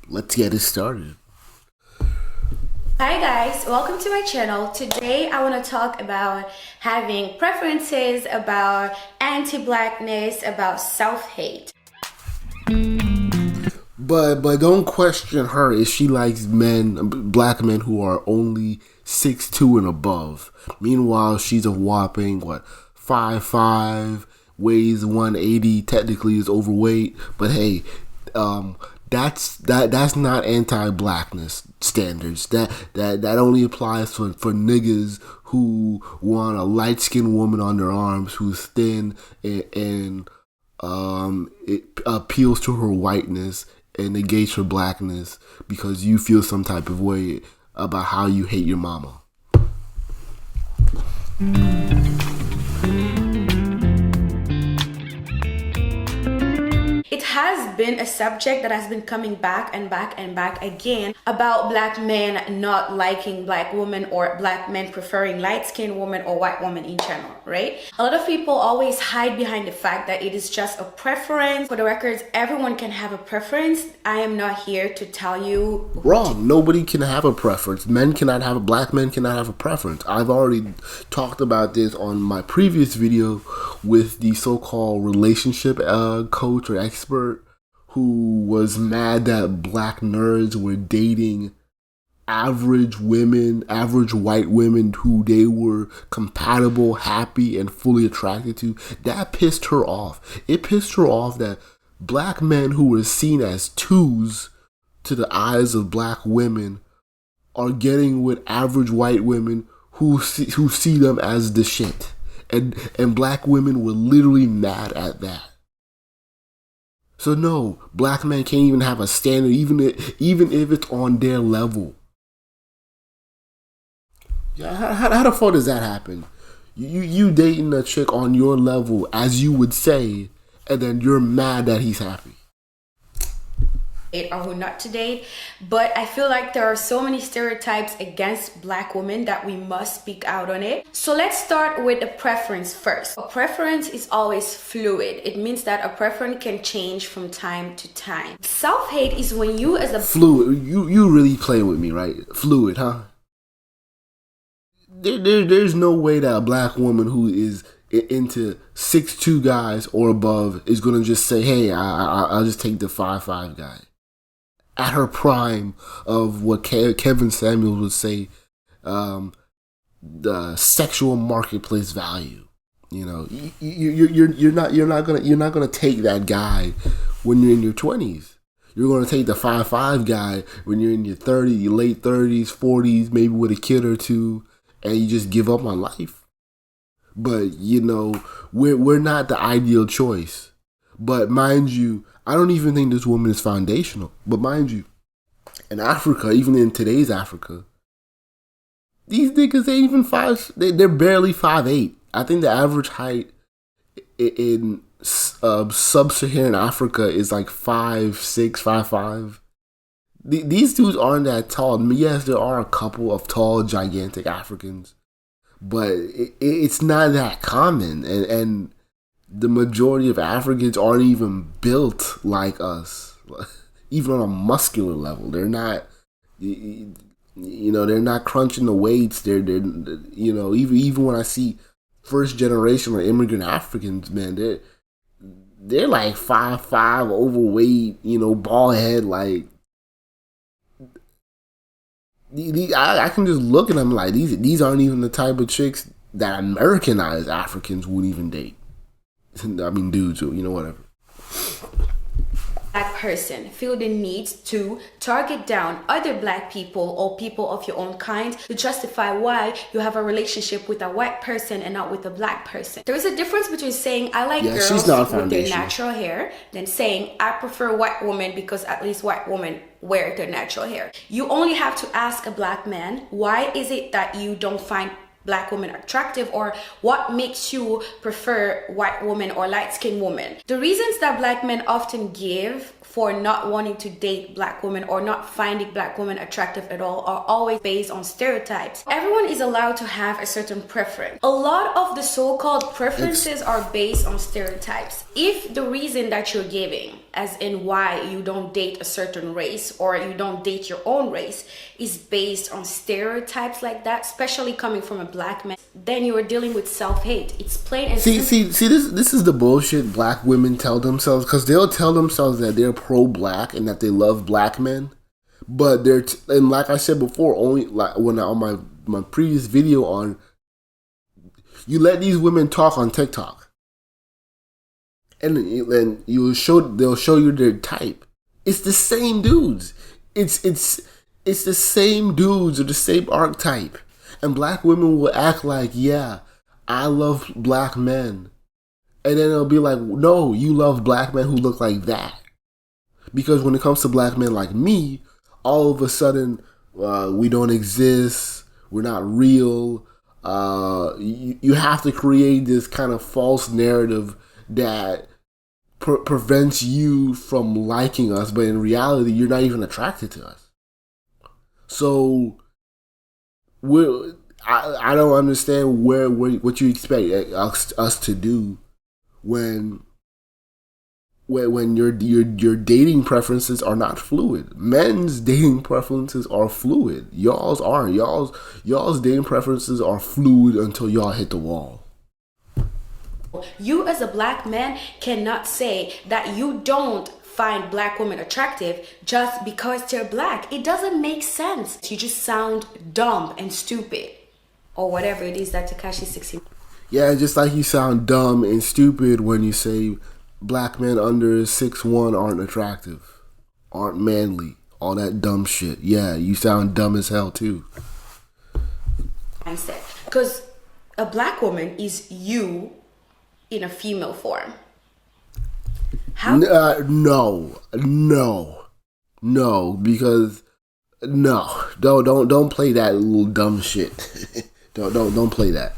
Let's get it started. Hi guys, welcome to my channel. Today I want to talk about having preferences, about anti-blackness, about self-hate. But don't question her if she likes black men who are only 6'2" and above. Meanwhile, she's a whopping 5'5", weighs 180, technically is overweight. But hey, that's not anti-blackness standards. That only applies for niggas who want a light-skinned woman on their arms who's thin and it appeals to her whiteness and negates her blackness because you feel some type of way about how you hate your mama. It has been a subject that has been coming back and back and back again about black men not liking black women or black men preferring light-skinned women or white women in general, right? A lot of people always hide behind the fact that it is just a preference. For the records, everyone can have a preference. I am not here to tell you. Wrong. Nobody can have a preference. Black men cannot have a preference. I've already talked about this on my previous video with the so-called relationship coach or expert who was mad that black nerds were dating average white women who they were compatible, happy, and fully attracted to. That pissed her off. It pissed her off that black men who were seen as twos to the eyes of black women are getting with average white women who see them as the shit. And black women were literally mad at that. So no, black men can't even have a standard, even if it's on their level. Yeah, how the fuck does that happen? You dating a chick on your level, as you would say, and then you're mad that he's happy. Or who not to date, but I feel like there are so many stereotypes against black women that we must speak out on it. So let's start with a preference first. A preference is always fluid. It means that a preference can change from time to time. Self-hate is when you as a fluid. You really playing with me, right? Fluid, huh? There's no way that a black woman who is into 6'2" guys or above is gonna just say, "Hey, I'll just take the 5'5" guy." At her prime of what Kevin Samuels would say, the sexual marketplace value. You know, you're not gonna take that guy when you're in your 20s. You're gonna take the 5'5" guy when you're in your 30s, your late 30s, 40s, maybe with a kid or two, and you just give up on life. But you know, we're not the ideal choice. But mind you, I don't even think this woman is foundational. But mind you, in Africa, even in today's Africa, these niggas ain't even they're barely 5'8". I think the average height in sub-Saharan Africa is like 5'6", 5'5". These dudes aren't that tall. I mean, yes, there are a couple of tall, gigantic Africans, but it's not that common. And the majority of Africans aren't even built like us, even on a muscular level. They're not, they're not crunching the weights. They're even when I see first generation or immigrant Africans, man, they're like 5'5", overweight, bald head. Like, I can just look at them like these aren't even the type of chicks that Americanized Africans would even date. I mean, dudes, whatever. black person feel the need to target down other black people or people of your own kind to justify why you have a relationship with a white person and not with a black person. There is a difference between saying I like girls with their natural hair than saying I prefer white women because at least white women wear their natural hair. You only have to ask a black man, why is it that you don't find black women attractive, or what makes you prefer white women or light-skinned women? The reasons that black men often give for not wanting to date black women or not finding black women attractive at all are always based on stereotypes. Everyone is allowed to have a certain preference. A lot of the so-called preferences are based on stereotypes. If the reason that you're giving, as in why you don't date a certain race or you don't date your own race, is based on stereotypes like that, especially coming from a black man, then you are dealing with self-hate. It's plain and simple. See, this is the bullshit black women tell themselves, because they'll tell themselves that they're pro-black and that they love black men, but and like I said before, only like when on my previous video on, you let these women talk on TikTok, and they'll show you their type. It's the same dudes. It's the same dudes or the same archetype. And black women will act like, yeah, I love black men. And then it'll be like, no, you love black men who look like that. Because when it comes to black men like me, all of a sudden, we don't exist. We're not real. You have to create this kind of false narrative that prevents you from liking us. But in reality, you're not even attracted to us. So I don't understand what you expect us to do when your dating preferences are not fluid. Men's dating preferences are fluid. Y'all's aren't. Y'all's dating preferences are fluid until y'all hit the wall. You as a black man cannot say that you don't find black women attractive just because they're black. It doesn't make sense. You just sound dumb and stupid, or whatever it is that Tekashi 60. Yeah, just like you sound dumb and stupid when you say black men under 6'1" aren't attractive, aren't manly, all that dumb shit. Yeah, you sound dumb as hell too. Mindset, because a black woman is you in a female form. How? No, because no, don't play that little dumb shit. don't play that.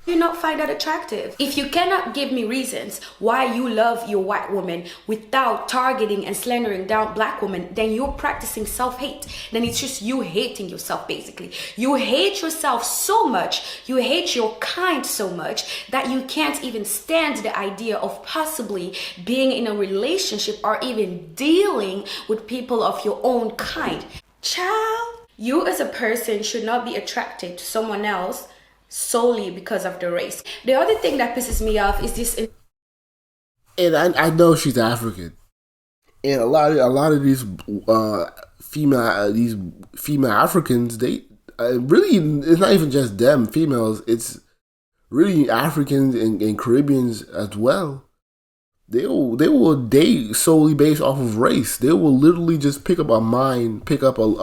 You not find that attractive? If you cannot give me reasons why you love your white woman without targeting and slandering down black women, then you're practicing self-hate. Then it's just you hating yourself, basically. You hate yourself so much, you hate your kind so much that you can't even stand the idea of possibly being in a relationship or even dealing with people of your own kind. Child, you as a person should not be attracted to someone else solely because of the race. The other thing that pisses me off is this. And I know she's African, and a lot of these female Africans, they really, it's not even just them females. It's really Africans and Caribbeans as well. They will date solely based off of race. They will literally just pick up a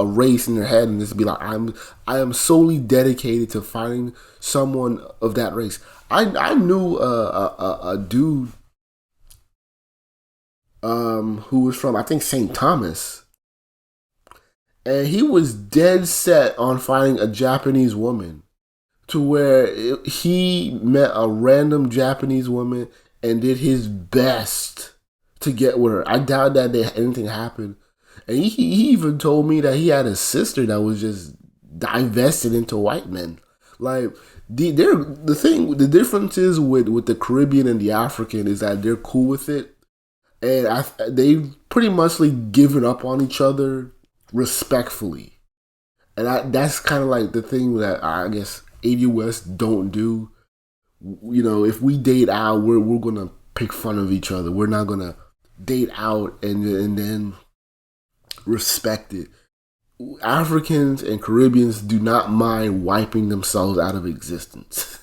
race in their head and just be like, I am solely dedicated to finding someone of that race. I knew a dude who was from, I think, St. Thomas, and he was dead set on finding a Japanese woman, to where he met a random Japanese woman and did his best to get with her. I doubt that anything happened. And he even told me that he had a sister that was just divested into white men. Like, the differences with the Caribbean and the African is that they're cool with it. And they've pretty much given up on each other respectfully. And that's kind of like the thing that I guess AD West don't do. You know, if we date out, we're gonna pick fun of each other. We're not gonna date out and then respect it. Africans and Caribbeans do not mind wiping themselves out of existence.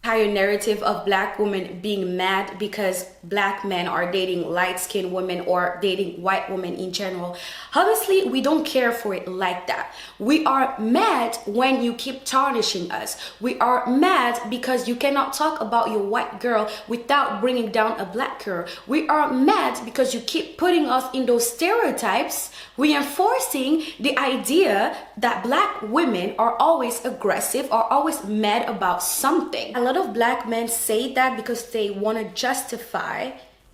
Entire narrative of black women being mad because black men are dating light-skinned women or dating white women in general. Honestly, we don't care for it like that. We are mad when you keep tarnishing us. We are mad because you cannot talk about your white girl without bringing down a black girl. We are mad because you keep putting us in those stereotypes, reinforcing the idea that black women are always aggressive or always mad about something. A lot lot of black men say that because they want to justify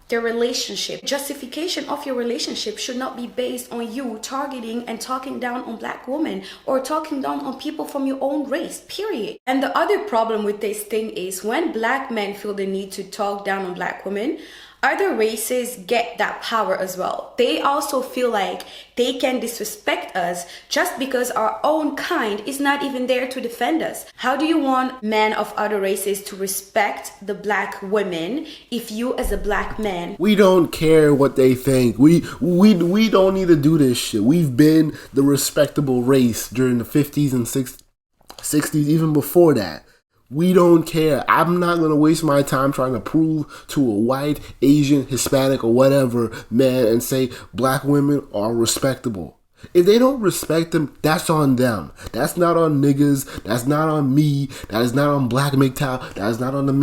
their relationship. Justification of your relationship should not be based on you targeting and talking down on black women or talking down on people from your own race, period. And the other problem with this thing is when black men feel the need to talk down on black women, other races get that power as well. They also feel like they can disrespect us just because our own kind is not even there to defend us. How do you want men of other races to respect the black women if you as a black man? We don't care what they think. We don't need to do this shit. We've been the respectable race during the 50s and 60s, even before that. We don't care. I'm not going to waste my time trying to prove to a white, Asian, Hispanic, or whatever man and say black women are respectable. If they don't respect them, that's on them. That's not on niggas. That's not on me. That is not on Black MGTOW. That is not on the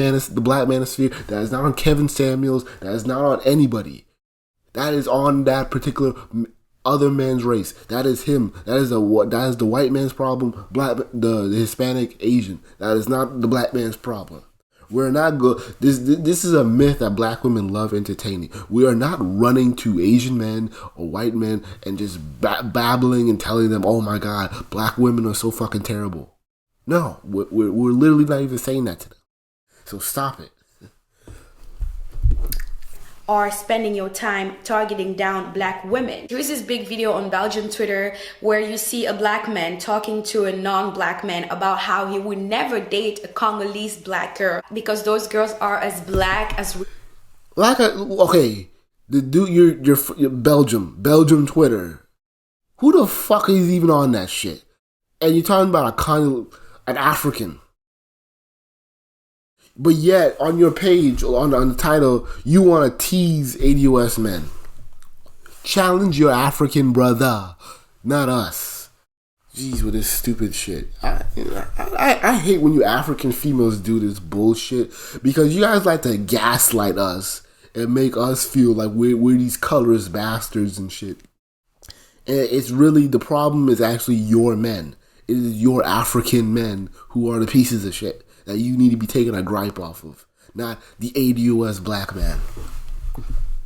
Black Manosphere. That is not on Kevin Samuels. That is not on anybody. That is on that particular other man's race. That is him. That is the white man's problem. The Hispanic, Asian. That is not the black man's problem. We're not good. This is a myth that black women love entertaining. We are not running to Asian men or white men and just babbling and telling them, "Oh my God, black women are so fucking terrible." No, we're literally not even saying that to them. So stop it. Are spending your time targeting down black women. There is this big video on Belgian Twitter where you see a black man talking to a non-black man about how he would never date a Congolese black girl because those girls are as black as... Okay, the dude, you're Belgium Twitter. Who the fuck is even on that shit? And you're talking about an African. But yet, on your page, on the title, you want to tease ADOS men. Challenge your African brother, not us. Jeez, with this stupid shit. I hate when you African females do this bullshit because you guys like to gaslight us and make us feel like we're these colorist bastards and shit. And it's really, the problem is actually your men. It is your African men who are the pieces of shit that you need to be taking a gripe off of, not the ADOS black man.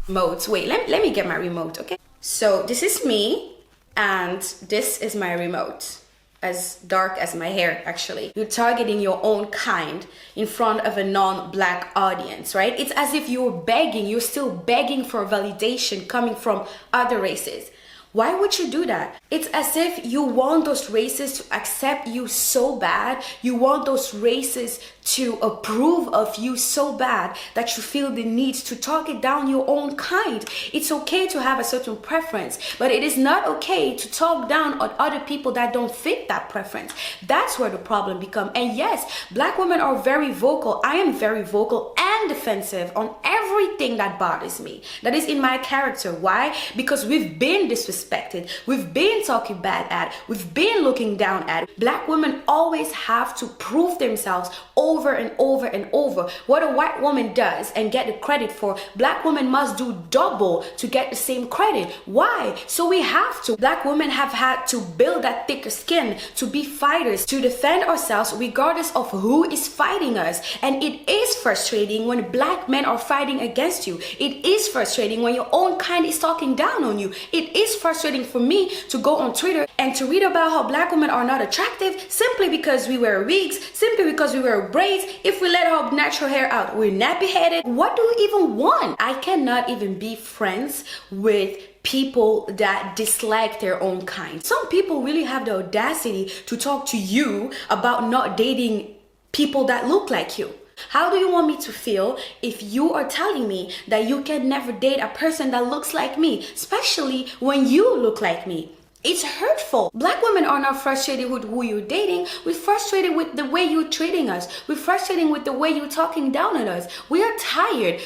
Remotes. Wait, let me get my remote, okay? So this is me, and this is my remote. As dark as my hair, actually. You're targeting your own kind in front of a non-black audience, right? It's as if you're still begging for validation coming from other races. Why would you do that? It's as if you want those races to accept you so bad. You want those races to approve of you so bad that you feel the need to target down your own kind. It's okay to have a certain preference, but it is not okay to talk down on other people that don't fit that preference. That's where the problem becomes. And yes, black women are very vocal. I am very vocal and defensive on everything that bothers me. That is in my character. Why? Because we've been disrespected. We've been talking bad at. We've been looking down at. Black women always have to prove themselves over and over and over. What a white woman does and get the credit for, black women must do double to get the same credit. Why? So we have to. Black women have had to build that thicker skin to be fighters, to defend ourselves regardless of who is fighting us. And it is frustrating when black men are fighting against you. It is frustrating when your own kind is talking down on you. It is frustrating for me to go on Twitter and to read about how black women are not attractive simply because we wear wigs, simply because we wear braids. If we let our natural hair out, we're nappy headed. What do we even want? I cannot even be friends with people that dislike their own kind. Some people really have the audacity to talk to you about not dating people that look like you. How do you want me to feel if you are telling me that you can never date a person that looks like me, especially when you look like me? It's hurtful. Black women are not frustrated with who you're dating. We're frustrated with the way you're treating us. We're frustrated with the way you're talking down on us. We are tired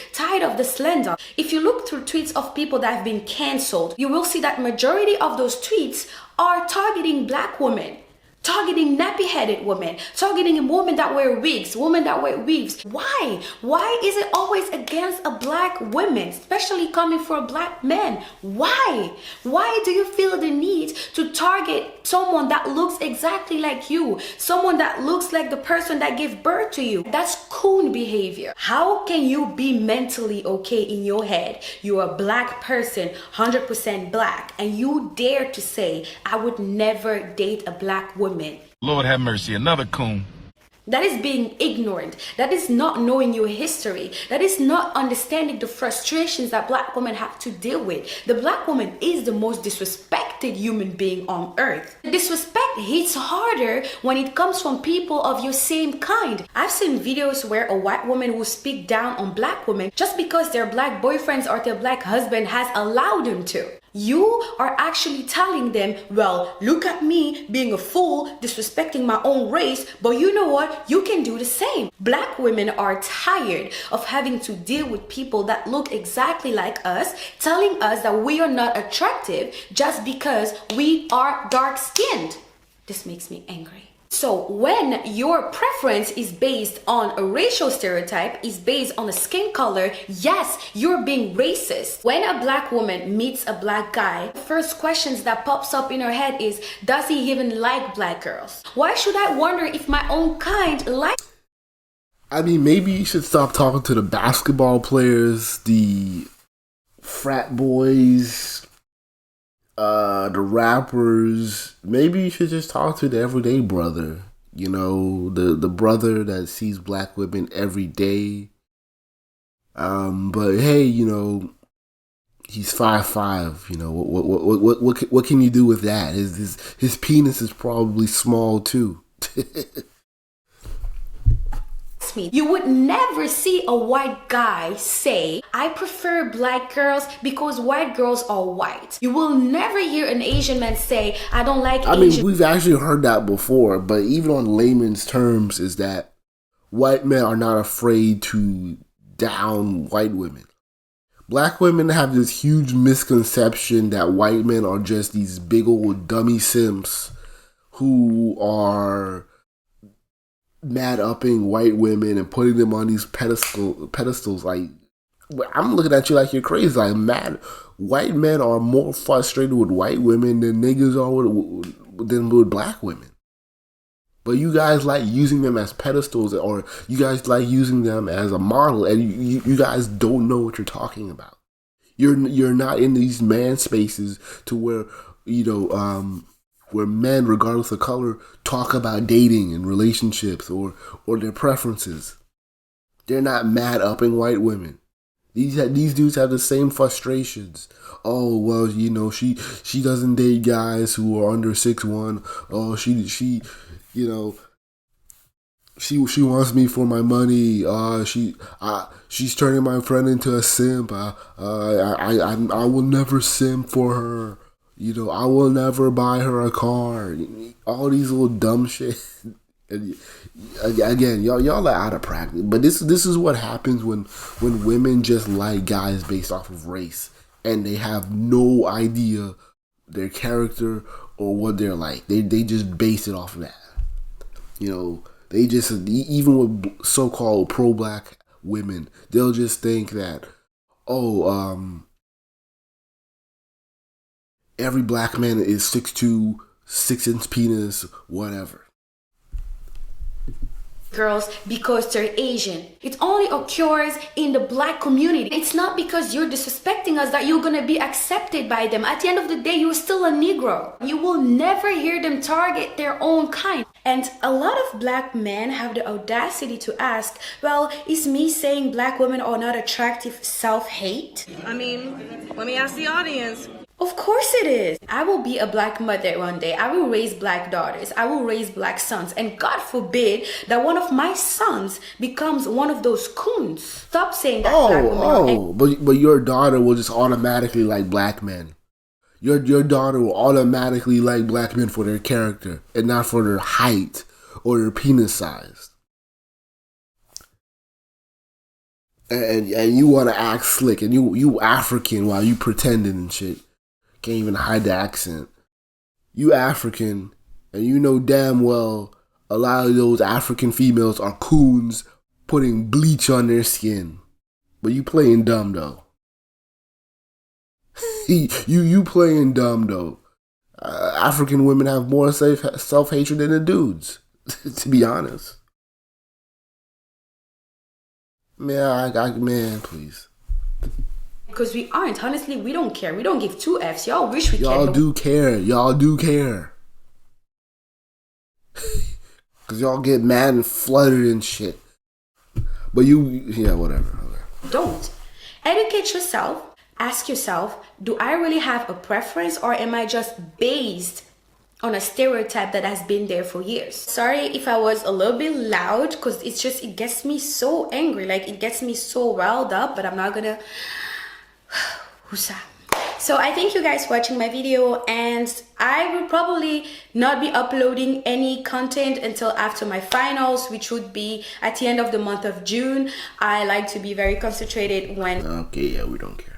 of the slander. If you look through tweets of people that have been canceled, you will see that majority of those tweets are targeting black women, targeting nappy-headed women, targeting women that wear wigs, women that wear weaves. Why? Why is it always against a black woman, especially coming from a black man? Why? Why do you feel the need to target Someone that looks exactly like you. Someone that looks like the person that gave birth to you. That's coon behavior. How can you be mentally okay in your head? You're a black person, 100% black, and you dare to say, I would never date a black woman. Lord have mercy, another coon. That is being ignorant. That is not knowing your history. That is not understanding the frustrations that black women have to deal with. The black woman is the most disrespected human being on earth. The disrespect hits harder when it comes from people of your same kind. I've seen videos where a white woman will speak down on black women just because their black boyfriends or their black husband has allowed them to. You are actually telling them, well, look at me being a fool, disrespecting my own race, but you know what? You can do the same. Black women are tired of having to deal with people that look exactly like us, telling us that we are not attractive just because we are dark-skinned. This makes me angry. So when your preference is based on a racial stereotype, is based on a skin color, yes, you're being racist. When a black woman meets a black guy, the first questions that pops up in her head is, does he even like black girls? Why should I wonder if my own kind like? I mean, maybe you should stop talking to the basketball players, the frat boys, the rappers. Maybe you should just talk to the everyday brother. You know, the brother that sees black women every day. But hey, you know, he's 5'5". You know, what can you do with that? His penis is probably small too. You would never see a white guy say, I prefer black girls because white girls are white. You will never hear an Asian man say, I don't like Asian. I mean, we've actually heard that before, but even on layman's terms is that white men are not afraid to down white women. Black women have this huge misconception that white men are just these big old dummy simps who are mad upping white women and putting them on these pedestals. Like, I'm looking at you like you're crazy. Like, mad white men are more frustrated with white women than niggas are than with black women. But you guys like using them as pedestals, or you guys like using them as a model, and you guys don't know what you're talking about. You're not in these man spaces to where, you know, where men, regardless of color, talk about dating and relationships or their preferences. They're not mad upping white women. These dudes have the same frustrations. Oh, well, you know, she doesn't date guys who are under 6'1". Oh, she you know, she wants me for my money. She's turning my friend into a simp. I will never simp for her. You know, I will never buy her a car. All these little dumb shit. And again, y'all are out of practice. But this is what happens when women just like guys based off of race, and they have no idea their character or what they're like. They just base it off of that. You know, they just, even with so-called pro-black women, they'll just think that, every black man is 6'2", 6-inch penis, whatever. Girls because they're Asian. It only occurs in the black community. It's not because you're disrespecting us that you're gonna be accepted by them. At the end of the day, you're still a Negro. You will never hear them target their own kind. And a lot of black men have the audacity to ask, well, is me saying black women are not attractive self-hate? I mean, let me ask the audience. Of course it is. I will be a black mother one day. I will raise black daughters. I will raise black sons. And God forbid that one of my sons becomes one of those coons. Stop saying that black women but your daughter will just automatically like black men. Your daughter will automatically like black men for their character and not for their height or their penis size. And you want to act slick, and you African while you pretending and shit. Can't even hide the accent. You African, and you know damn well a lot of those African females are coons putting bleach on their skin. But you playing dumb though. you playing dumb though. African women have more self-hatred than the dudes, to be honest. Man, please. Because we aren't. Honestly, we don't care. We don't give two Fs. Y'all wish we cared. Y'all do care. Y'all do care. Because y'all get mad and fluttered and shit. But whatever. Don't. Educate yourself. Ask yourself, do I really have a preference, or am I just based on a stereotype that has been there for years? Sorry if I was a little bit loud, because it gets me so angry. Like, it gets me so riled up, but I'm not gonna... So I thank you guys for watching my video, and I will probably not be uploading any content until after my finals, which would be at the end of the month of June. I like to be very concentrated when... Okay, yeah, we don't care.